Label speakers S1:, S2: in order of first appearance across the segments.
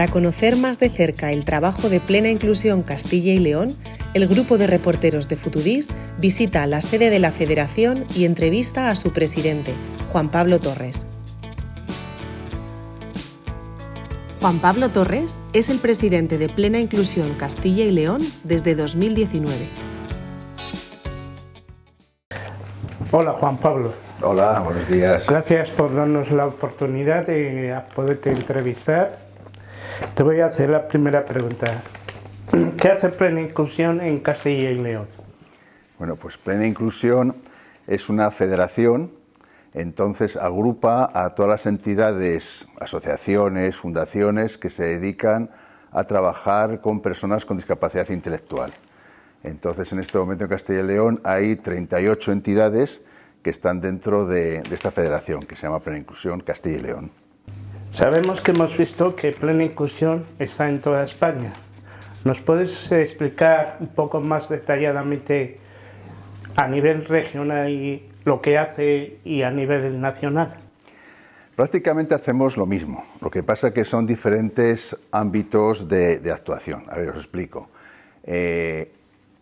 S1: Para conocer más de cerca el trabajo de Plena Inclusión Castilla y León, el grupo de reporteros de Futudís visita la sede de la Federación y entrevista a su presidente, Juan Pablo Torres. Juan Pablo Torres es el presidente de Plena Inclusión Castilla y León desde 2019.
S2: Hola Juan Pablo.
S3: Hola, buenos días.
S2: Gracias por darnos la oportunidad de poderte entrevistar. Te voy a hacer la primera pregunta. ¿Qué hace Plena Inclusión en Castilla y León?
S3: Bueno, pues Plena Inclusión es una federación, entonces agrupa a todas las entidades, asociaciones, fundaciones que se dedican a trabajar con personas con discapacidad intelectual. Entonces, en este momento en Castilla y León hay 38 entidades que están dentro de esta federación, que se llama Plena Inclusión Castilla y León.
S2: Sabemos que hemos visto que Plena Inclusión está en toda España. ¿Nos puedes explicar un poco más detalladamente a nivel regional lo que hace y a nivel nacional?
S3: Prácticamente hacemos lo mismo, lo que pasa es que son diferentes ámbitos de actuación. A ver, os explico.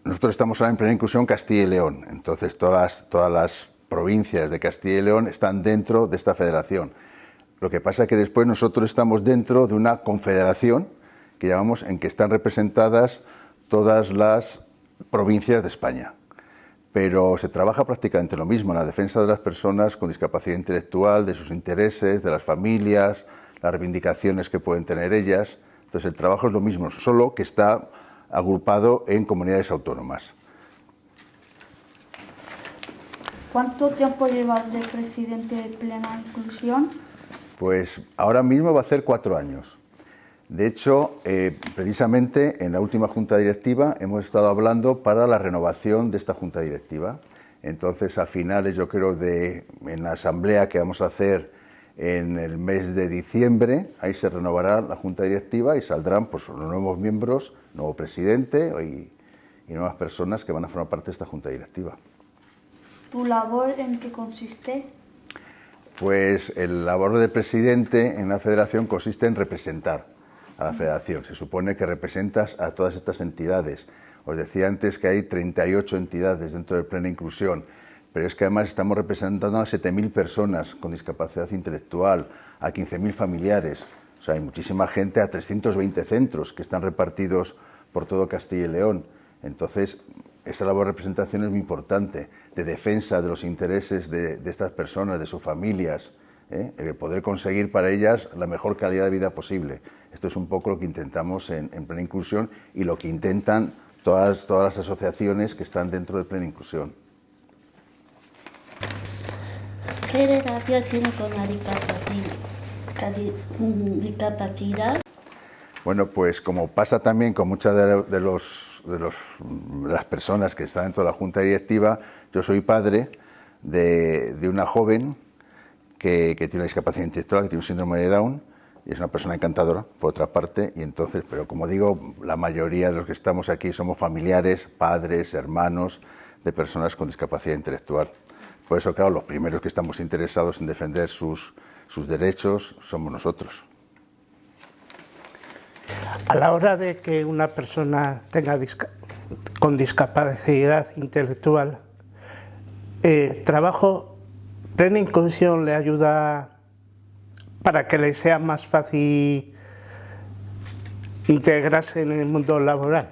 S3: Nosotros estamos ahora en Plena Inclusión Castilla y León, entonces todas las provincias de Castilla y León están dentro de esta federación. Lo que pasa es que después nosotros estamos dentro de una confederación que llamamos en que están representadas todas las provincias de España. Pero se trabaja prácticamente lo mismo, en la defensa de las personas con discapacidad intelectual, de sus intereses, de las familias, las reivindicaciones que pueden tener ellas. Entonces el trabajo es lo mismo, solo que está agrupado en comunidades autónomas.
S4: ¿Cuánto tiempo llevas de presidente de Plena Inclusión?
S3: Pues ahora mismo va a hacer 4 años. De hecho, precisamente en la última junta directiva hemos estado hablando para la renovación de esta junta directiva. Entonces, a finales, yo creo, en la asamblea que vamos a hacer en el mes de diciembre, ahí se renovará la junta directiva y saldrán pues, los nuevos miembros, nuevo presidente y nuevas personas que van a formar parte de esta junta directiva.
S4: ¿Tu labor en qué consiste?
S3: Pues el labor de presidente en la federación consiste en representar a la federación. Se supone que representas a todas estas entidades. Os decía antes que hay 38 entidades dentro de Plena Inclusión, pero es que además estamos representando a 7.000 personas con discapacidad intelectual, a 15.000 familiares. O sea, hay muchísima gente, a 320 centros que están repartidos por todo Castilla y León. Entonces, esa labor de representación es muy importante, de defensa de los intereses de estas personas, de sus familias, el poder conseguir para ellas la mejor calidad de vida posible. Esto es un poco lo que intentamos en Plena Inclusión y lo que intentan todas las asociaciones que están dentro de Plena Inclusión.
S5: ¿Qué relación tiene con la discapacidad?
S3: Bueno, pues como pasa también con muchas de las personas que están dentro de la Junta Directiva, yo soy padre de una joven que tiene una discapacidad intelectual, que tiene un síndrome de Down, y es una persona encantadora, por otra parte, y entonces, pero como digo, la mayoría de los que estamos aquí somos familiares, padres, hermanos de personas con discapacidad intelectual. Por eso, claro, los primeros que estamos interesados en defender sus derechos somos nosotros.
S2: A la hora de que una persona tenga con discapacidad intelectual, Plena Inclusión le ayuda para que le sea más fácil integrarse en el mundo laboral.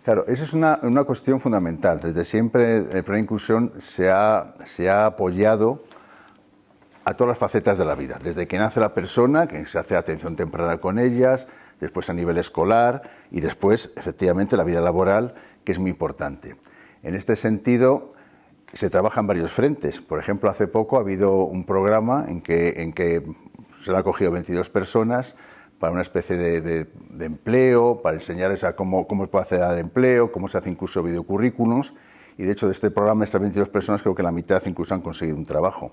S3: Claro, esa es una cuestión fundamental. Desde siempre Plena Inclusión se ha apoyado a todas las facetas de la vida, desde que nace la persona, que se hace atención temprana con ellas, después a nivel escolar y después, efectivamente, la vida laboral, que es muy importante. En este sentido, se trabaja en varios frentes. Por ejemplo, hace poco ha habido un programa en que se le han acogido 22 personas para una especie de empleo, para enseñarles a cómo se puede acceder al empleo, cómo se hace incluso videocurrículos. Y de hecho, de este programa, de estas 22 personas, creo que la mitad incluso han conseguido un trabajo.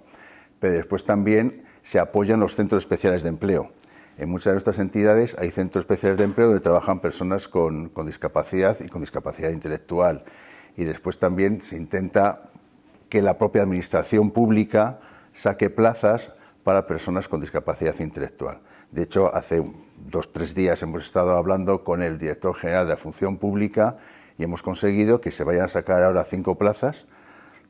S3: Pero después también se apoyan los centros especiales de empleo. En muchas de nuestras entidades hay centros especiales de empleo donde trabajan personas con discapacidad y con discapacidad intelectual. Y después también se intenta que la propia administración pública saque plazas para personas con discapacidad intelectual. De hecho, hace 2 o 3 días hemos estado hablando con el director general de la Función Pública y hemos conseguido que se vayan a sacar ahora 5 plazas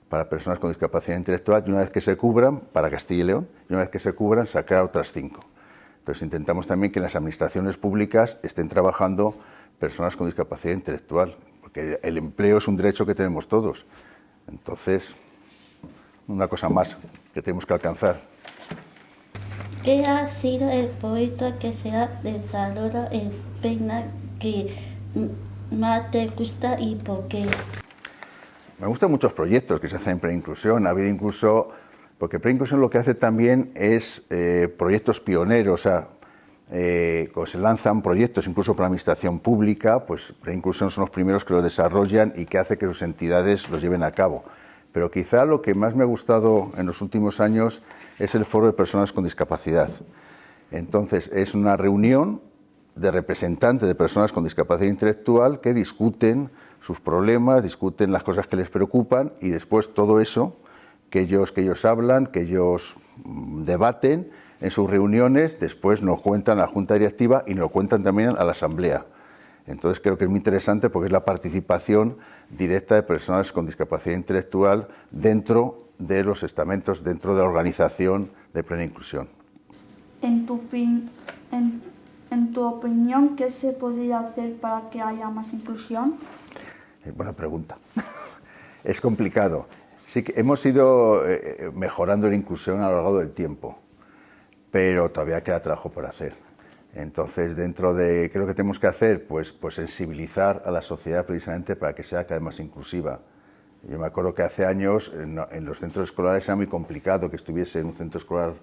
S3: para personas con discapacidad intelectual, y una vez que se cubran, para Castilla y León, y una vez que se cubran, sacar otras 5. Entonces intentamos también que en las administraciones públicas estén trabajando personas con discapacidad intelectual, porque el empleo es un derecho que tenemos todos. Entonces, una cosa más que tenemos que alcanzar.
S5: ¿Qué ha sido el proyecto que se ha desarrollado en PENA que más te gusta y por qué?
S3: Me gustan muchos proyectos que se hacen en Preinclusión. Ha habido incluso, porque Preinclusión lo que hace también es proyectos pioneros. O sea, cuando se lanzan proyectos incluso para la administración pública, pues Preinclusión son los primeros que lo desarrollan y que hace que sus entidades los lleven a cabo. Pero quizá lo que más me ha gustado en los últimos años es el Foro de Personas con Discapacidad. Entonces, es una reunión de representantes de personas con discapacidad intelectual que discuten sus problemas, discuten las cosas que les preocupan, y después todo eso que ellos hablan, que ellos debaten en sus reuniones, después nos cuentan a la Junta Directiva y nos lo cuentan también a la Asamblea. Entonces creo que es muy interesante porque es la participación directa de personas con discapacidad intelectual dentro de los estamentos, dentro de la organización de Plena Inclusión.
S4: En tu opinión, ¿qué se podría hacer para que haya más inclusión?
S3: Buena pregunta. Es complicado. Sí que hemos ido mejorando la inclusión a lo largo del tiempo, pero todavía queda trabajo por hacer. Entonces, dentro de qué es lo que tenemos que hacer, pues sensibilizar a la sociedad precisamente para que sea cada vez más inclusiva. Yo me acuerdo que hace años en los centros escolares era muy complicado que estuviese en un centro escolar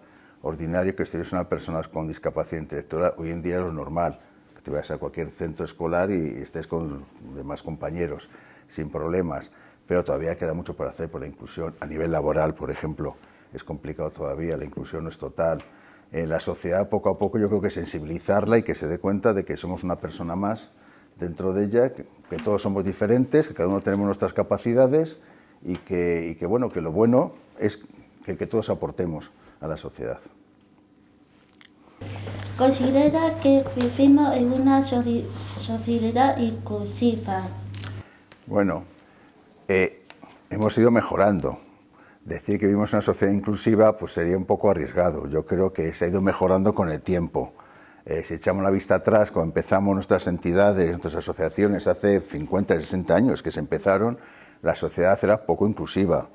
S3: ordinario, que estuviese una persona con discapacidad intelectual. Hoy en día es lo normal, que te vayas a cualquier centro escolar y estés con demás compañeros sin problemas, pero todavía queda mucho por hacer por la inclusión. A nivel laboral, por ejemplo, es complicado todavía, la inclusión no es total. En la sociedad, poco a poco, yo creo que sensibilizarla y que se dé cuenta de que somos una persona más dentro de ella, que todos somos diferentes, que cada uno tenemos nuestras capacidades y que bueno, que lo bueno es que todos aportemos a la sociedad.
S5: ¿Considera que vivimos en una sociedad inclusiva?
S3: Bueno, hemos ido mejorando. Decir que vivimos en una sociedad inclusiva pues sería un poco arriesgado. Yo creo que se ha ido mejorando con el tiempo. Si echamos la vista atrás, cuando empezamos nuestras entidades, nuestras asociaciones, hace 50, 60 años que se empezaron, la sociedad era poco inclusiva.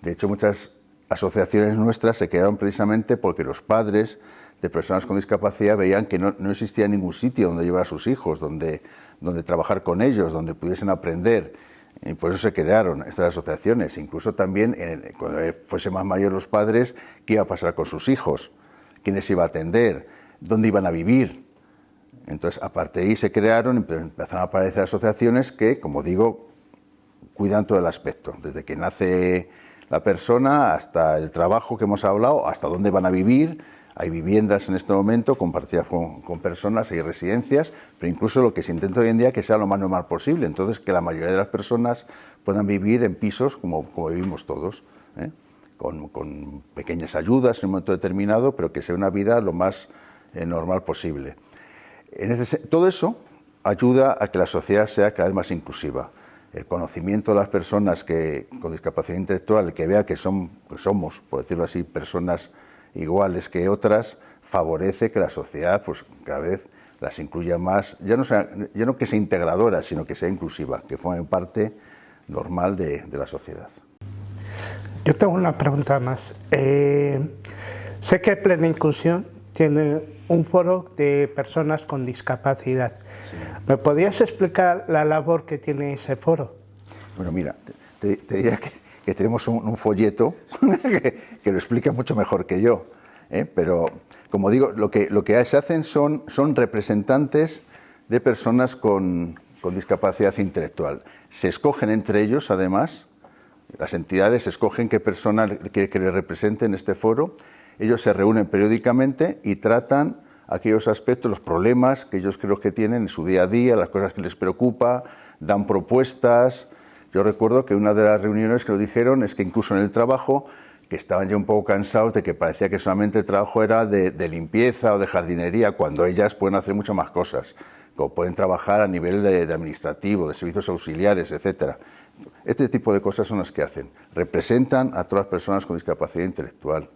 S3: De hecho, muchas asociaciones nuestras se crearon precisamente porque los padres de personas con discapacidad veían que no existía ningún sitio donde llevar a sus hijos, donde trabajar con ellos, donde pudiesen aprender. Y por eso se crearon estas asociaciones. Incluso también, cuando fuesen más mayores los padres, ¿qué iba a pasar con sus hijos? ¿Quién les iba a atender? ¿Dónde iban a vivir? Entonces, aparte de ahí se crearon, empezaron a aparecer asociaciones que, como digo, cuidan todo el aspecto. Desde que nace la persona hasta el trabajo que hemos hablado, hasta dónde van a vivir. Hay viviendas en este momento compartidas con personas, hay residencias, pero incluso lo que se intenta hoy en día es que sea lo más normal posible. Entonces, que la mayoría de las personas puedan vivir en pisos como vivimos todos, con pequeñas ayudas en un momento determinado, pero que sea una vida lo más normal posible. Todo eso ayuda a que la sociedad sea cada vez más inclusiva. El conocimiento de las personas con discapacidad intelectual, que vea que somos, por decirlo así, personas iguales que otras, favorece que la sociedad pues cada vez las incluya más, ya no que sea integradora, sino que sea inclusiva, que forme parte normal de la sociedad.
S2: Yo tengo una pregunta más. Sé que Plena Inclusión tiene un foro de personas con discapacidad. Sí. ¿Me podrías explicar la labor que tiene ese foro? Bueno,
S3: mira, te diría que tenemos un folleto que lo explica mucho mejor que yo, pero como digo, lo que se hacen son representantes de personas con discapacidad intelectual. Se escogen entre ellos, además, las entidades escogen qué persona quiere que les represente en este foro. Ellos se reúnen periódicamente y tratan aquellos aspectos, los problemas que ellos creo que tienen en su día a día, las cosas que les preocupa, dan propuestas. Yo recuerdo que una de las reuniones que lo dijeron es que incluso en el trabajo, que estaban ya un poco cansados de que parecía que solamente el trabajo era de limpieza o de jardinería, cuando ellas pueden hacer muchas más cosas, como pueden trabajar a nivel de administrativo, de servicios auxiliares, etcétera. Este tipo de cosas son las que hacen, representan a todas las personas con discapacidad intelectual.